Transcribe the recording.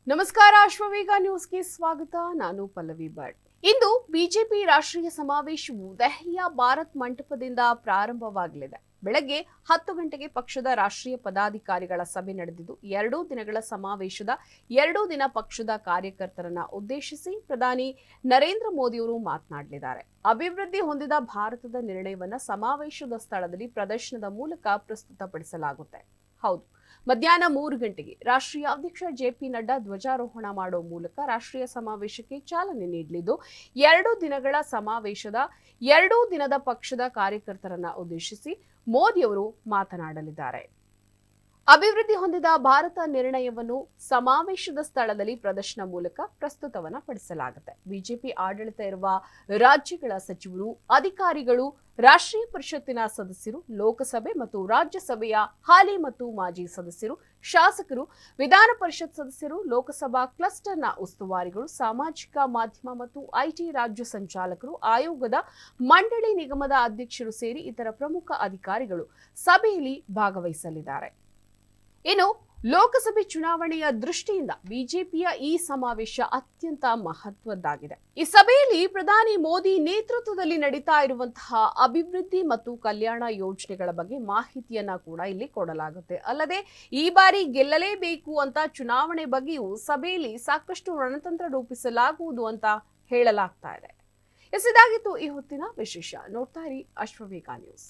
ನಮಸ್ಕಾರ ಅಶ್ವವೇಗ ನ್ಯೂಸ್ಗೆ ಸ್ವಾಗತ. ನಾನು ಪಲ್ಲವಿ ಭಟ್. ಇಂದು ಬಿಜೆಪಿ ರಾಷ್ಟ್ರೀಯ ಸಮಾವೇಶವು ದೆಹಲಿಯ ಭಾರತ್ ಮಂಟಪದಿಂದ ಪ್ರಾರಂಭವಾಗಲಿದೆ. ಬೆಳಗ್ಗೆ 10 ಗಂಟೆಗೆ ಪಕ್ಷದ ರಾಷ್ಟ್ರೀಯ ಪದಾಧಿಕಾರಿಗಳ ಸಭೆ ನಡೆದಿದ್ದು, 2 ದಿನಗಳ ಸಮಾವೇಶದ 2 ದಿನ ಪಕ್ಷದ ಕಾರ್ಯಕರ್ತರನ್ನ ಉದ್ದೇಶಿಸಿ ಪ್ರಧಾನಿ ನರೇಂದ್ರ ಮೋದಿಯವರು ಮಾತನಾಡಲಿದ್ದಾರೆ. ಅಭಿವೃದ್ಧಿ ಹೊಂದಿದ ಭಾರತದ ನಿರ್ಣಯವನ್ನ ಸಮಾವೇಶದ ಸ್ಥಳದಲ್ಲಿ ಪ್ರದರ್ಶನದ ಮೂಲಕ ಪ್ರಸ್ತುತಪಡಿಸಲಾಗುತ್ತೆ. ಹೌದು, ಮಧ್ಯಾಹ್ನ 3 ಗಂಟೆಗೆ ರಾಷ್ಟ್ರೀಯ ಅಧ್ಯಕ್ಷ ಜೆಪಿ ನಡ್ಡಾ ಧ್ವಜಾರೋಹಣ ಮಾಡುವ ಮೂಲಕ ರಾಷ್ಟ್ರೀಯ ಸಮಾವೇಶಕ್ಕೆ ಚಾಲನೆ ನೀಡಲಿದ್ದು, 2 ದಿನಗಳ ಸಮಾವೇಶದ 2 ದಿನದ ಪಕ್ಷದ ಕಾರ್ಯಕರ್ತರನ್ನ ಉದ್ದೇಶಿಸಿ ಮೋದಿಯವರು ಮಾತನಾಡಲಿದ್ದಾರೆ. ಅಭಿವೃದ್ಧಿ ಹೊಂದಿದ ಭಾರತ ನಿರ್ಣಯವನ್ನು ಸಮಾವೇಶದ ಸ್ಥಳದಲ್ಲಿ ಪ್ರದರ್ಶನ ಮೂಲಕ ಪ್ರಸ್ತುತವನ್ನ ಪಡಿಸಲಾಗುತ್ತೆ. ಬಿಜೆಪಿ ಆಡಳಿತ ಇರುವ ರಾಜ್ಯಗಳ ಸಚಿವರು, ಅಧಿಕಾರಿಗಳು, ರಾಷ್ಟ್ರೀಯ ಪರಿಷತ್ತಿನ ಸದಸ್ಯರು, ಲೋಕಸಭೆ ಮತ್ತು ರಾಜ್ಯಸಭೆಯ ಹಾಲಿ ಮತ್ತು ಮಾಜಿ ಸದಸ್ಯರು, ಶಾಸಕರು, ವಿಧಾನ ಪರಿಷತ್ ಸದಸ್ಯರು, ಲೋಕಸಭಾ ಕ್ಲಸ್ಟರ್ನ ಉಸ್ತುವಾರಿಗಳು, ಸಾಮಾಜಿಕ ಮಾಧ್ಯಮ ಮತ್ತು ಐಟಿ ರಾಜ್ಯ ಸಂಚಾಲಕರು, ಆಯೋಗದ ಮಂಡಳಿ ನಿಗಮದ ಅಧ್ಯಕ್ಷರು ಸೇರಿ ಇತರ ಪ್ರಮುಖ ಅಧಿಕಾರಿಗಳು ಸಭೆಯಲ್ಲಿ ಭಾಗವಹಿಸಲಿದ್ದಾರೆ. ಇನ್ನು ಲೋಕಸಭೆ ಚುನಾವಣೆಯ ದೃಷ್ಟಿಯಿಂದ ಬಿಜೆಪಿಯ ಈ ಸಮಾವೇಶ ಅತ್ಯಂತ ಮಹತ್ವದ್ದಾಗಿದೆ. ಈ ಸಭೆಯಲ್ಲಿ ಪ್ರಧಾನಿ ಮೋದಿ ನೇತೃತ್ವದಲ್ಲಿ ನಡೀತಾ ಇರುವಂತಹ ಅಭಿವೃದ್ಧಿ ಮತ್ತು ಕಲ್ಯಾಣ ಯೋಜನೆಗಳ ಬಗ್ಗೆ ಮಾಹಿತಿಯನ್ನ ಕೂಡ ಇಲ್ಲಿ ಕೊಡಲಾಗುತ್ತೆ. ಅಲ್ಲದೆ ಈ ಬಾರಿ ಗೆಲ್ಲಲೇಬೇಕು ಅಂತ ಚುನಾವಣೆ ಬಗ್ಗೆಯೂ ಸಭೆಯಲ್ಲಿ ಸಾಕಷ್ಟು ರಣತಂತ್ರ ರೂಪಿಸಲಾಗುವುದು ಅಂತ ಹೇಳಲಾಗ್ತಾ ಇದೆ. ಇದಾಗಿತ್ತು ಈ ಹೊತ್ತಿನ ವಿಶೇಷ. ನೋಡ್ತಾ ಇರಿ ಅಶ್ವವೇಗ ನ್ಯೂಸ್.